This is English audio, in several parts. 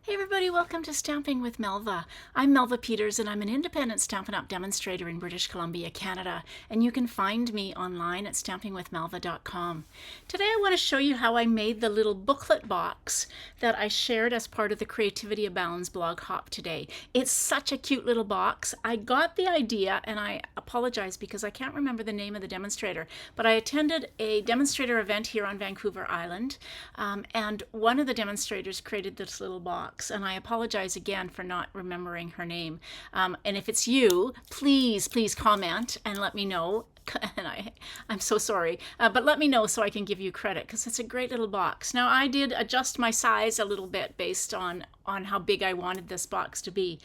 Hey everybody, welcome to Stamping with Melva. I'm Melva Peters and I'm an independent Stampin' Up! Demonstrator in British Columbia, Canada, and you can find me online at stampingwithmelva.com. Today I want to show you how I made the little booklet box that I shared as part of the Creativity Abounds blog hop today. It's such a cute little box. I got the idea, and I apologize because I can't remember the name of the demonstrator, but I attended a demonstrator event here on Vancouver Island, and one of the demonstrators created this little box. And I apologize again for not remembering her name. And if it's you, please comment and let me know. And I'm so sorry, but let me know so I can give you credit because it's a great little box. Now I did adjust my size a little bit based on how big I wanted this box to be,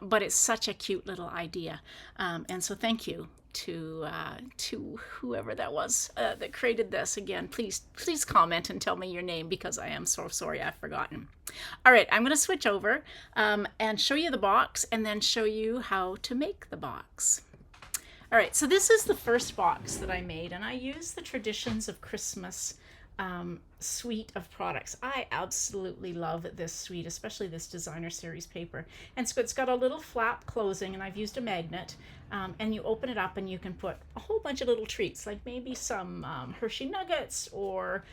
but it's such a cute little idea. And so thank you to whoever that was that created this. Again, please comment and tell me your name because I am so sorry I've forgotten. All right, I'm going to switch over and show you the box and then show you how to make the box. All right, so this is the first box that I made, and I used the Traditions of Christmas suite of products. I absolutely love this suite, especially this designer series paper. And so it's got a little flap closing, and I've used a magnet, and you open it up and you can put a whole bunch of little treats, like maybe some Hershey Nuggets or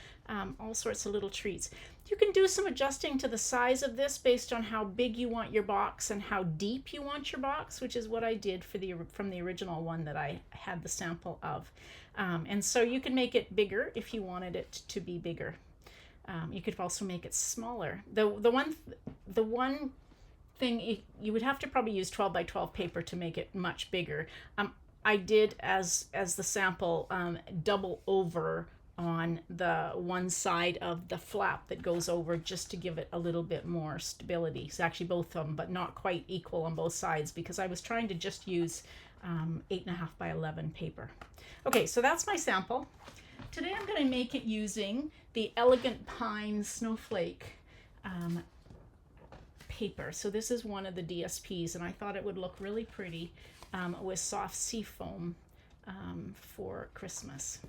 all sorts of little treats. You can do some adjusting to the size of this based on how big you want your box and how deep you want your box, which is what I did from the original one that I had the sample of. And so you can make it bigger if you wanted it to be bigger. You could also make it smaller. The one thing, you would have to probably use 12 by 12 paper to make it much bigger. I did, as the sample, double over on the one side of the flap that goes over just to give it a little bit more stability. It's actually both of them, but not quite equal on both sides because I was trying to just use 8.5 by 11 paper. Okay, so that's my sample. Today I'm going to make it using the Elegant Pine Snowflake paper. So this is one of the DSPs, and I thought it would look really pretty with soft sea foam for Christmas.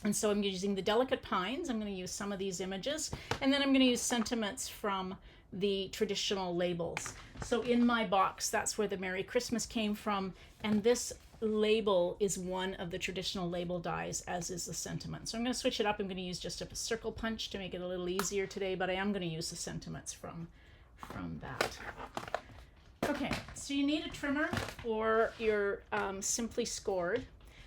And so I'm using the Delicate Pines. I'm going to use some of these images, and then I'm going to use sentiments from the traditional labels. So in my box, that's where the Merry Christmas came from, and this label is one of the traditional label dies, as is the sentiment. So I'm going to switch it up. I'm going to use just a circle punch to make it a little easier today, but I am going to use the sentiments from that. Okay, so you need a trimmer or you're simply scored.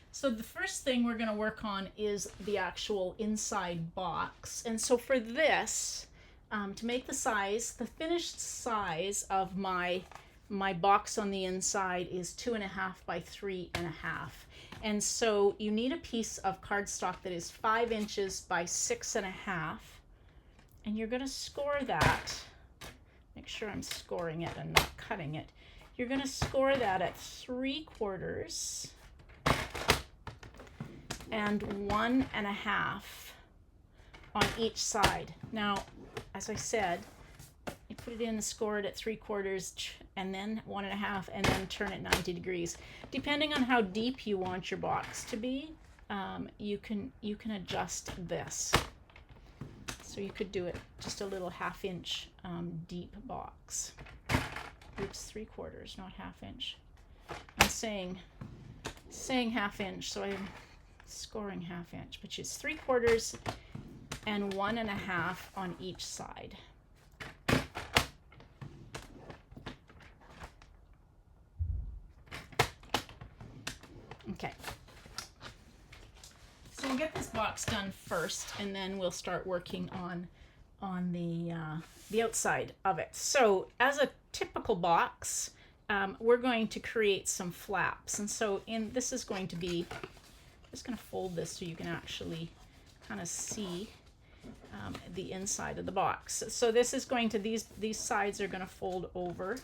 So the first thing we're going to work on is the actual inside box. And so for this, to make the size, the finished size of my box on the inside is 2.5 by 3.5. And so you need a piece of cardstock that is 5 inches by 6.5. And you're going to score that. Make sure I'm scoring it and not cutting it. You're going to score that at 3/4 and 1.5 on each side. Now, as I said, you put it in and score it at 3/4 and then 1.5 and then turn it 90 degrees. Depending on how deep you want your box to be, you can adjust this. So you could do it just a little 1/2 inch deep box. Oops, 3/4, not 1/2 inch. I'm saying 1/2 inch, so I'm scoring 1/2 inch, but it's 3/4 and 1.5 on each side. Okay. So we'll get this box done first, and then we'll start working on the outside of it. So as a typical box, we're going to create some flaps, and so this is going to be, I'm just going to fold this so you can actually kind of see the inside of the box. So this is going to, these sides are going to fold over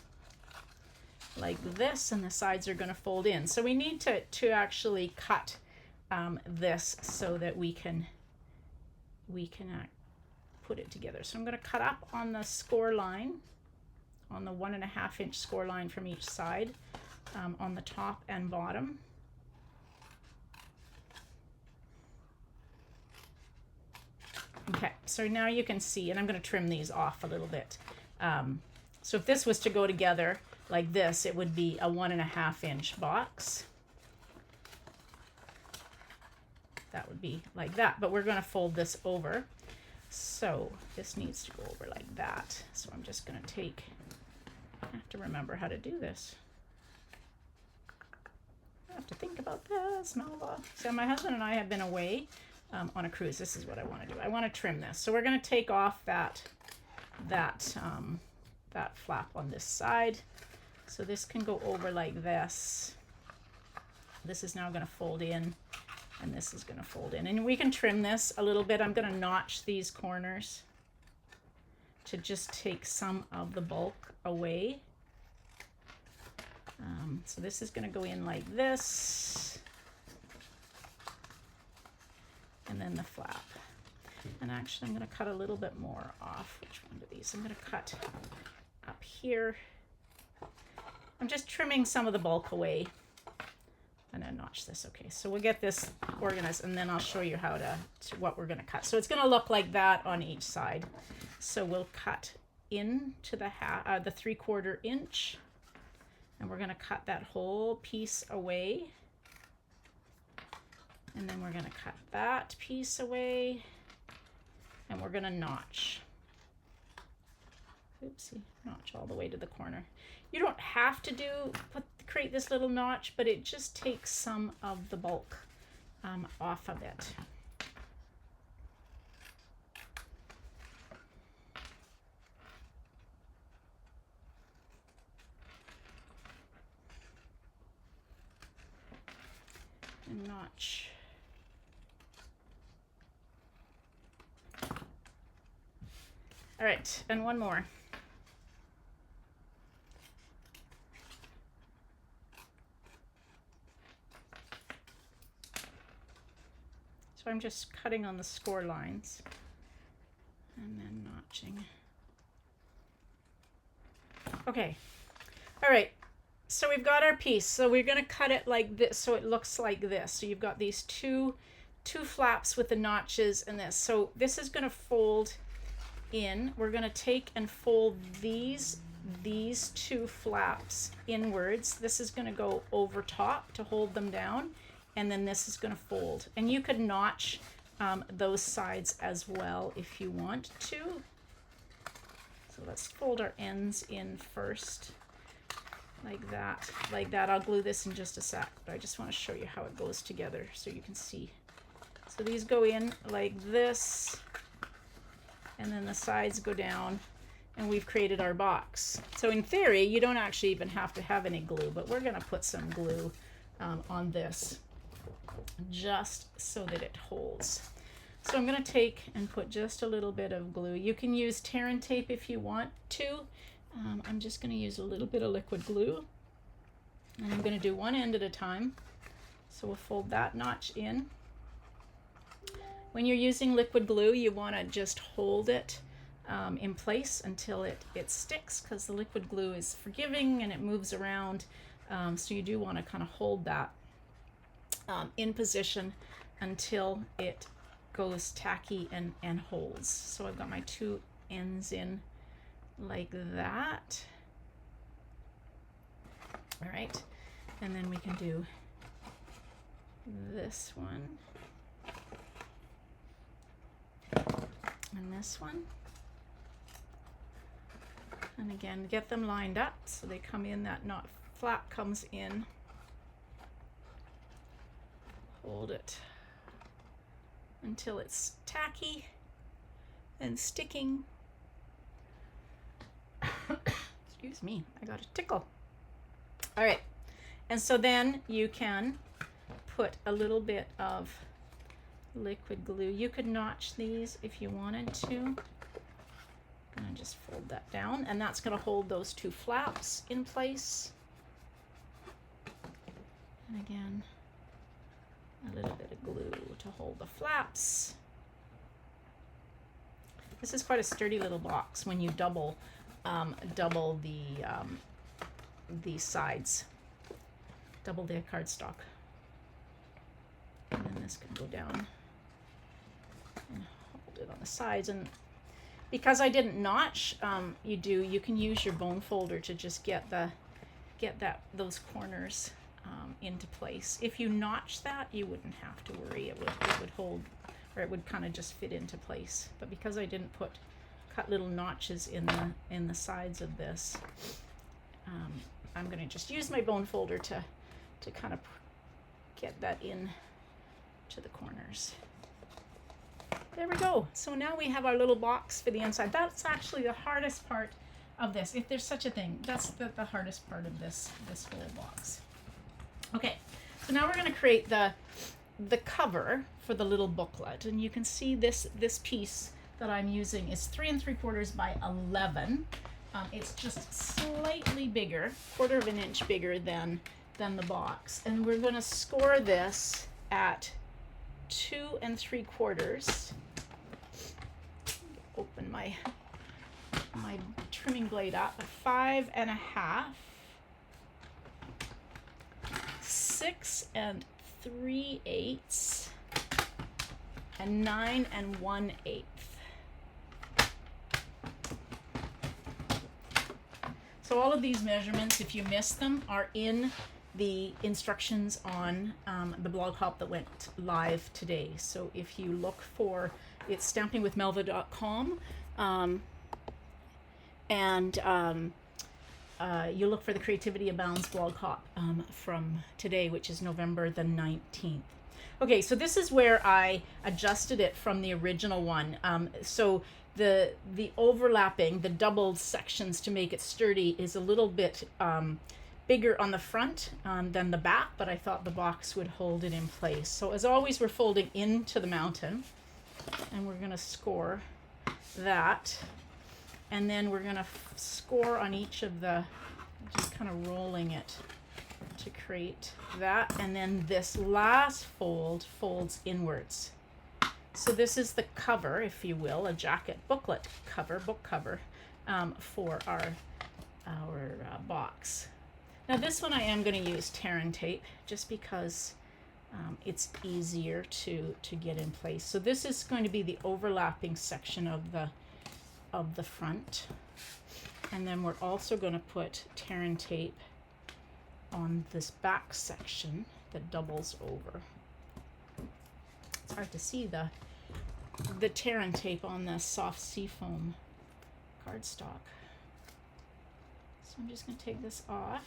like this, and the sides are going to fold in. So we need to actually cut this so that we can put it together. So I'm going to cut up on the score line, on the 1.5 inch score line from each side, on the top and bottom. Okay, so now you can see, and I'm going to trim these off a little bit. So if this was to go together like this, it would be a 1.5 inch box. That would be like that, but we're going to fold this over. So this needs to go over like that. So I'm just going to take, I have to remember how to do this. I have to think about this, Melva. So my husband and I have been away on a cruise. This is what I want to do. I want to trim this. So we're going to take off that flap on this side. So this can go over like this. This is now going to fold in, and this is going to fold in. And we can trim this a little bit. I'm going to notch these corners to just take some of the bulk away. So this is going to go in like this, and then the flap. And actually I'm going to cut a little bit more off. Which one of these? I'm going to cut up here. I'm just trimming some of the bulk away. And then notch this. Okay, so we'll get this organized, and then I'll show you how to what we're going to cut. So it's going to look like that on each side. So we'll cut into the 3/4 inch. And we're going to cut that whole piece away. And then we're going to cut that piece away. And we're going to notch. Oopsie, notch all the way to the corner. You don't have to create this little notch, but it just takes some of the bulk off of it. And notch. All right, and one more. So I'm just cutting on the score lines and then notching. Okay, all right. So we've got our piece. So we're going to cut it like this, so it looks like this. So you've got these two flaps with the notches and this. So this is going to fold in. We're going to take and fold these two flaps inwards. This is going to go over top to hold them down, and then this is going to fold. And you could notch those sides as well if you want to. So let's fold our ends in first. Like that. I'll glue this in just a sec, but I just want to show you how it goes together so you can see. So these go in like this, and then the sides go down, and we've created our box. So in theory, you don't actually even have to have any glue, but we're going to put some glue on this just so that it holds. So I'm going to take and put just a little bit of glue. You can use tear and tape if you want to. I'm just going to use a little bit of liquid glue, and I'm going to do one end at a time. So we'll fold that notch in. When you're using liquid glue, you want to just hold it in place until it sticks, because the liquid glue is forgiving and it moves around. So you do want to kind of hold that in position until it goes tacky and holds. So I've got my two ends in like that. All right, and then we can do this one and this one, and again get them lined up so they come in, that knot flap comes in. Hold it until it's tacky and sticking. Excuse me, I got a tickle. All right, and so then you can put a little bit of liquid glue. You could notch these if you wanted to. I'm gonna just fold that down, and that's gonna hold those two flaps in place. And again, a little bit of glue to hold the flaps. This is quite a sturdy little box when you double the sides, double the cardstock. And then this can go down and hold it on the sides. And Because I didn't notch, you can use your bone folder to just get those corners into place. If you notch that, you wouldn't have to worry. It would hold, or it would kind of just fit into place. But because I didn't cut little notches in the sides of this, I'm going to just use my bone folder to kind of get that in to the corners. There we go. So now we have our little box for the inside. That's actually the hardest part of this, if there's such a thing. That's the hardest part of this whole box. Okay, so now we're going to create the cover for the little booklet, and you can see this piece that I'm using is 3 3/4 by 11. It's just slightly bigger, 1/4 of an inch bigger than the box, and we're going to score this at 2 3/4. Open my trimming blade up. 5 1/2, 6 3/8, and 9 1/8. So all of these measurements, if you missed them, are in the instructions on the blog hop that went live today. So if you look for, it's stampingwithmelva.com, and you look for the Creativity Abounds blog hop from today, which is November the 19th. Okay, so this is where I adjusted it from the original one. So the overlapping, the doubled sections to make it sturdy is a little bit bigger on the front than the back, but I thought the box would hold it in place. So as always, we're folding into the mountain, and we're going to score that, and then we're going to score on each of the, just kind of rolling it to create that, and then this last fold folds inwards. So this is the cover, if you will, a jacket booklet cover, book cover, for our box. Now this one I am going to use tear and tape, just because it's easier to get in place. So this is going to be the overlapping section of the front, and then we're also going to put tear and tape on this back section that doubles over. It's hard to see the tear and tape on the soft seafoam cardstock. So I'm just going to take this off,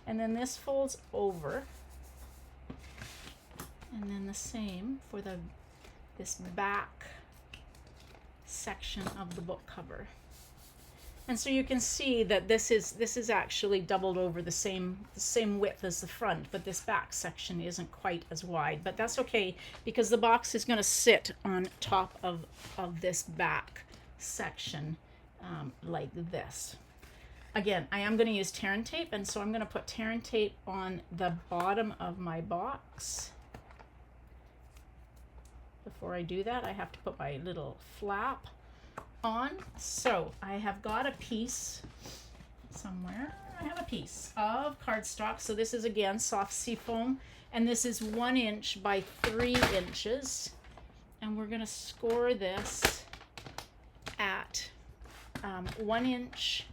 and then this folds over, and then the same for this back section of the book cover. And so you can see that this is actually doubled over the same width as the front, but this back section isn't quite as wide. But that's okay, because the box is going to sit on top of this back section like this. Again, I am going to use tear and tape, and so I'm going to put tear and tape on the bottom of my box. Before I do that, I have to put my little flap on. So I have got a piece somewhere. I have a piece of cardstock. So this is, again, soft seafoam, and this is 1 inch by 3 inches, and we're going to score this at 1 inch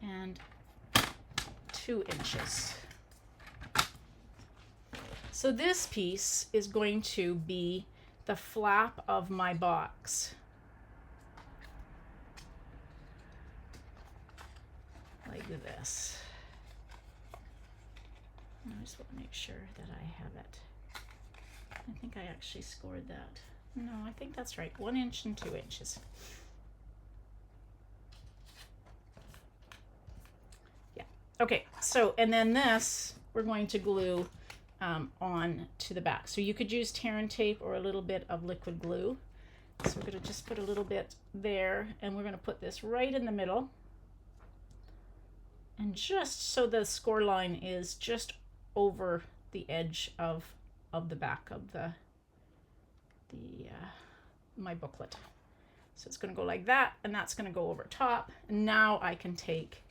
and 2 inches. So this piece is going to be the flap of my box, like this. I just want to make sure that I have it. I think I actually scored that. No, I think that's right. 1 inch and 2 inches. Yeah. Okay. So, and then this we're going to glue on to the back. So you could use tear and tape or a little bit of liquid glue. So we're going to just put a little bit there, and we're going to put this right in the middle. And just so the score line is just over the edge of the back of my booklet. So it's going to go like that, and that's going to go over top. And now I can take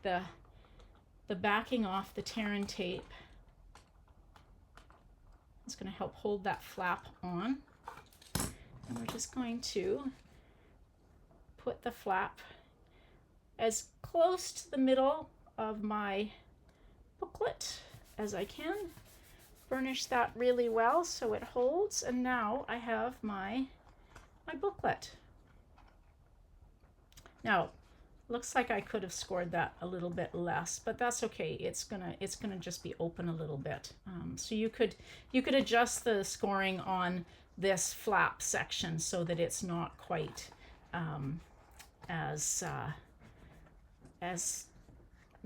the backing off the tear and tape. It's going to help hold that flap on. And we're just going to put the flap as close to the middle of my booklet as I can. Burnish that really well so it holds, and now I have my booklet. Now, looks like I could have scored that a little bit less, but that's okay. It's gonna just be open a little bit. So you could adjust the scoring on this flap section so that it's not quite as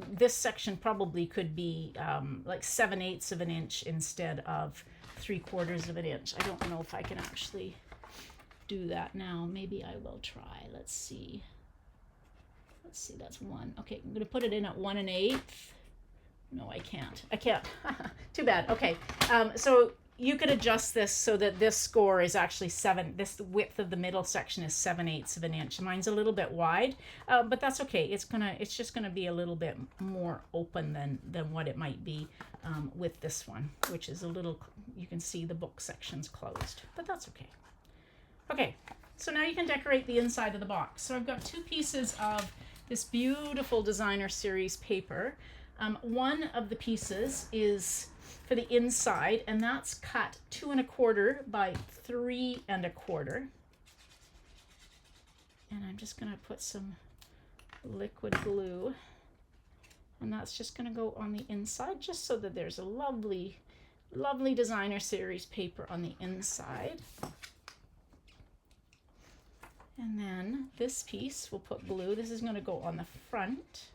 this section probably could be like 7/8 of an inch instead of 3/4 of an inch. I don't know if I can actually do that now. Maybe I will try. Let's see. That's 1. Okay, I'm going to put it in at 1 1/8. No, I can't. Too bad. Okay, so you could adjust this so that this score is actually this width of the middle section is 7/8 of an inch. Mine's a little bit wide, but that's okay. It's just gonna be a little bit more open than what it might be with this one, which is a little, you can see the book section's closed, but that's okay. Okay, so now you can decorate the inside of the box. So I've got 2 pieces of this beautiful designer series paper. One of the pieces is for the inside, and that's cut 2 1/4 by 3 1/4. And I'm just going to put some liquid glue, and that's just going to go on the inside just so that there's a lovely, lovely designer series paper on the inside. And then this piece, we'll put glue. This is going to go on the front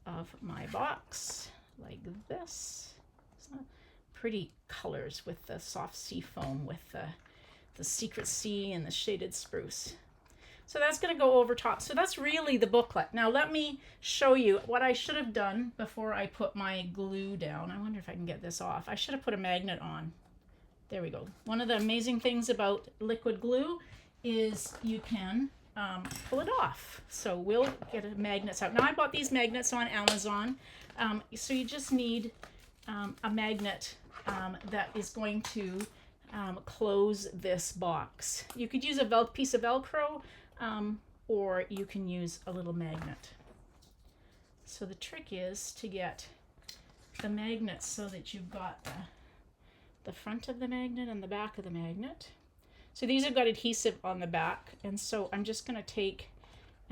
of my box like this. Pretty colors with the soft sea foam, with the secret sea and the shaded spruce. So that's going to go over top. So that's really the booklet. Now let me show you what I should have done before I put my glue down. I wonder if I can get this off. I should have put a magnet on. There we go. One of the amazing things about liquid glue is you can pull it off. So we'll get magnets out. Now I bought these magnets on Amazon. So you just need a magnet that is going to close this box. You could use a piece of Velcro, or you can use a little magnet. So the trick is to get the magnet so that you've got the front of the magnet and the back of the magnet. So these have got adhesive on the back, and so I'm just going to take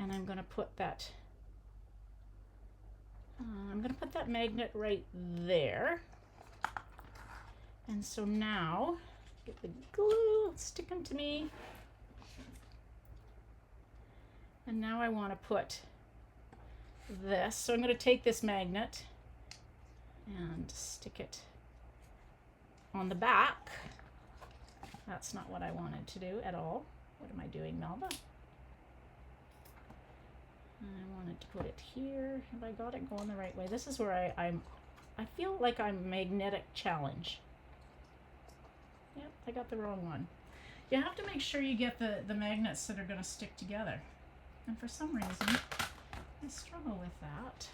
and I'm going to put that magnet right there. And so now get the glue sticking to me, and now I want to put this. So I'm going to take this magnet and stick it on the back. That's not what I wanted to do at all. What am I doing, Melva? I wanted to put it here. Have I got it going the right way? This is where I feel like I'm magnetic challenge. Yep, I got the wrong one. You have to make sure you get the magnets that are going to stick together. And for some reason, I struggle with that.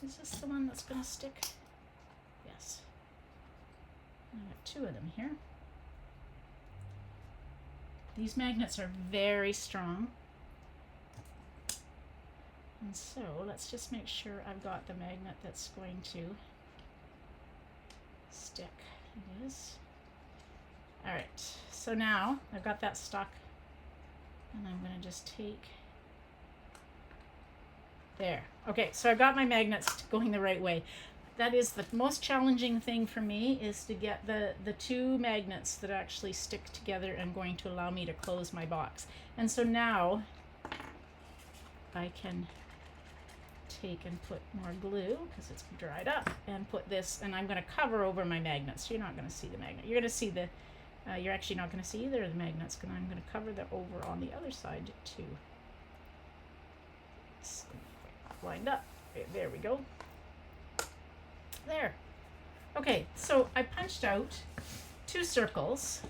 Is this the one that's going to stick? Yes. I have 2 of them here. These magnets are very strong. And so let's just make sure I've got the magnet that's going to stick. It is. All right, so now I've got that stuck, and I'm going to just take, there. Okay, so I've got my magnets going the right way. That is the most challenging thing for me, is to get the 2 magnets that actually stick together and going to allow me to close my box. And so now I can take and put more glue, because it's dried up, and put this, and I'm going to cover over my magnets. So you're not going to see the magnet. You're going to see the, you're actually not going to see either of the magnets, because I'm going to cover them over on the other side too. So, lined up. There we go. There. Okay, so I punched out 2 circles.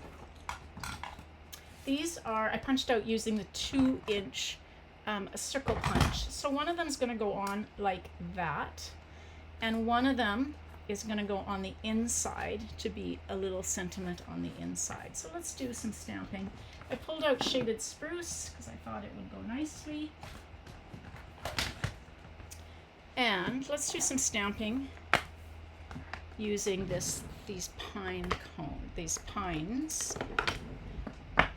These are, I punched out using the 2-inch circle punch. So one of them is going to go on like that, and one of them is going to go on the inside to be a little sentiment on the inside. So let's do some stamping. I pulled out Shaded Spruce because I thought it would go nicely. And let's do some stamping using these pines.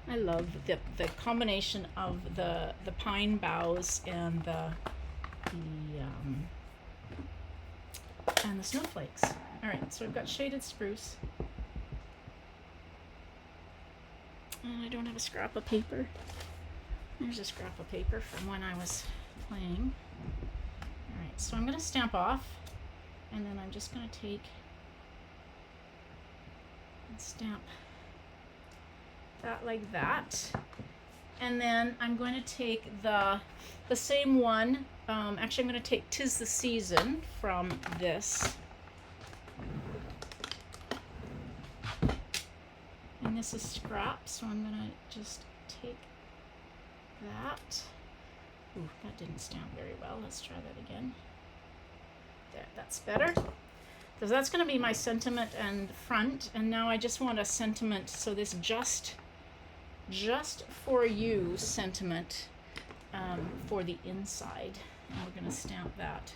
I love the combination of the pine boughs and the snowflakes. All right, so I've got Shaded Spruce. And I don't have a scrap of paper. There's a scrap of paper from when I was playing. All right, so I'm going to stamp off, and then I'm just going to take and stamp that like that. And then I'm going to take the same one. Actually, I'm going to take 'Tis the Season from this. And this is scrap, so I'm going to just take that. Ooh, that didn't stamp very well. Let's try that again. There, that's better. So that's going to be my sentiment and front. And now I just want a sentiment, so this just for you sentiment for the inside. And we're going to stamp that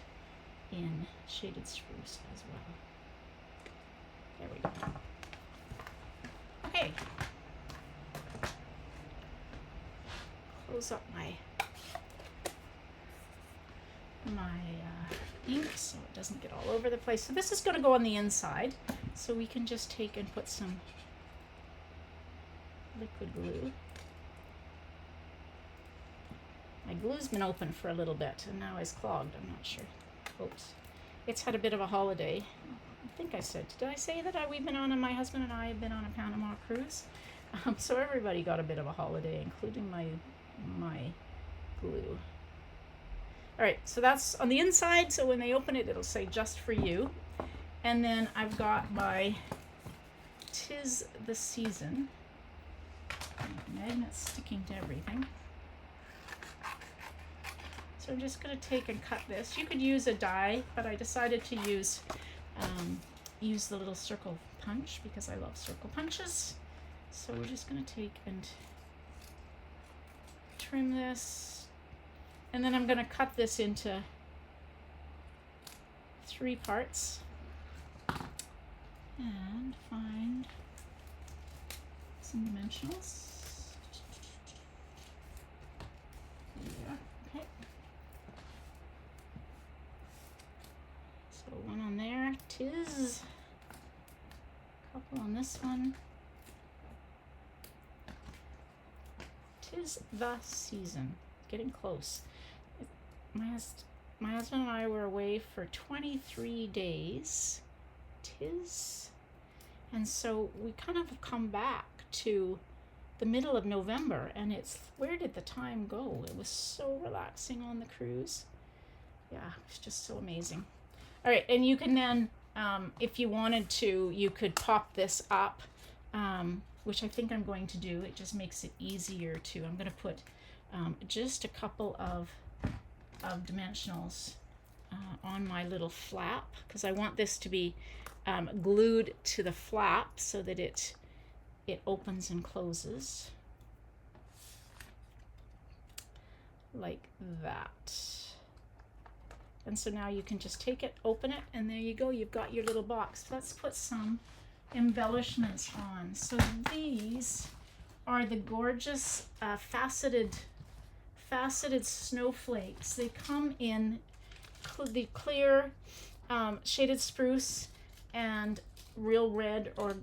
in Shaded Spruce as well. There we go. Okay. Close up my ink so it doesn't get all over the place. So this is going to go on the inside. So we can just take and put some liquid glue. My glue's been open for a little bit and now it's clogged. I'm not sure. Oops. It's had a bit of a holiday. I think I said, did I say that my husband and I have been on a Panama cruise? So everybody got a bit of a holiday, including my glue. All right, so that's on the inside. So when they open it, it'll say just for you. And then I've got my 'Tis the Season. Magnets sticking to everything. So I'm just going to take and cut this. You could use a die, but I decided to use the little circle punch because I love circle punches. So we're just going to take and trim this. And then I'm going to cut this into 3 parts. And find some dimensionals. Yeah, okay. So one on there, 'tis. Couple on this one. 'Tis the season. Getting close. My husband and I were away for 23 days. 'Tis. And so we kind of come back to the middle of November, and it's, where did the time go? It was so relaxing on the cruise. Yeah, it's just so amazing. All right, and you can then, if you wanted to, you could pop this up, which I think I'm going to do. It just makes it easier to, I'm going to put just a couple of dimensionals on my little flap, because I want this to be glued to the flap so that it opens and closes like that. And so now you can just take it, open it, and there you go. You've got your little box. Let's put some embellishments on. So these are the gorgeous faceted snowflakes. They come in the clear Shaded Spruce and real red or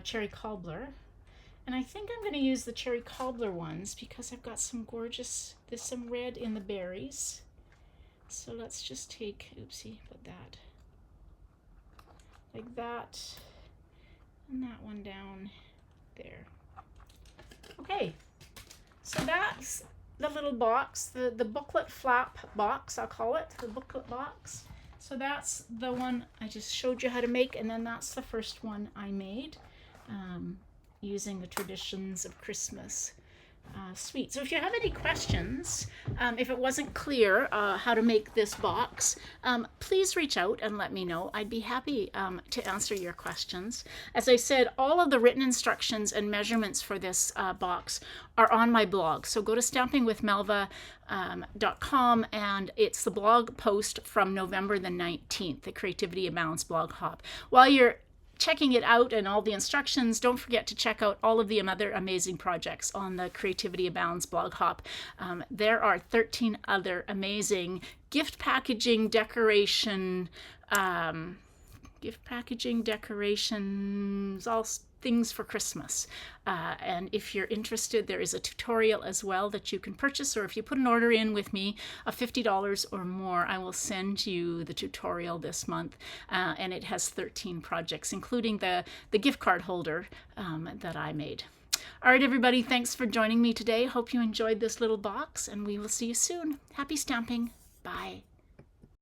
cherry cobbler. And I think I'm going to use the cherry cobbler ones because I've got some gorgeous, there's some red in the berries. So let's just take, oopsie, put that like that, and that one down there. Okay, so that's the little box, the booklet flap box, I'll call it, the booklet box. So that's the one I just showed you how to make, and then that's the first one I made using the traditions of Christmas Sweet. So if you have any questions, if it wasn't clear how to make this box, please reach out and let me know. I'd be happy to answer your questions. As I said, all of the written instructions and measurements for this box are on my blog. So go to stampingwithmelva.com, and it's the blog post from November the 19th, the Creativity Abounds blog hop. While you're checking it out and all the instructions, don't forget to check out all of the other amazing projects on the Creativity Abounds blog hop. There are 13 other amazing gift packaging, decorations, all things for Christmas. And if you're interested, there is a tutorial as well that you can purchase, or if you put an order in with me of $50 or more, I will send you the tutorial this month. And it has 13 projects, including the gift card holder that I made. All right, everybody, thanks for joining me today. Hope you enjoyed this little box, and we will see you soon. Happy stamping. Bye.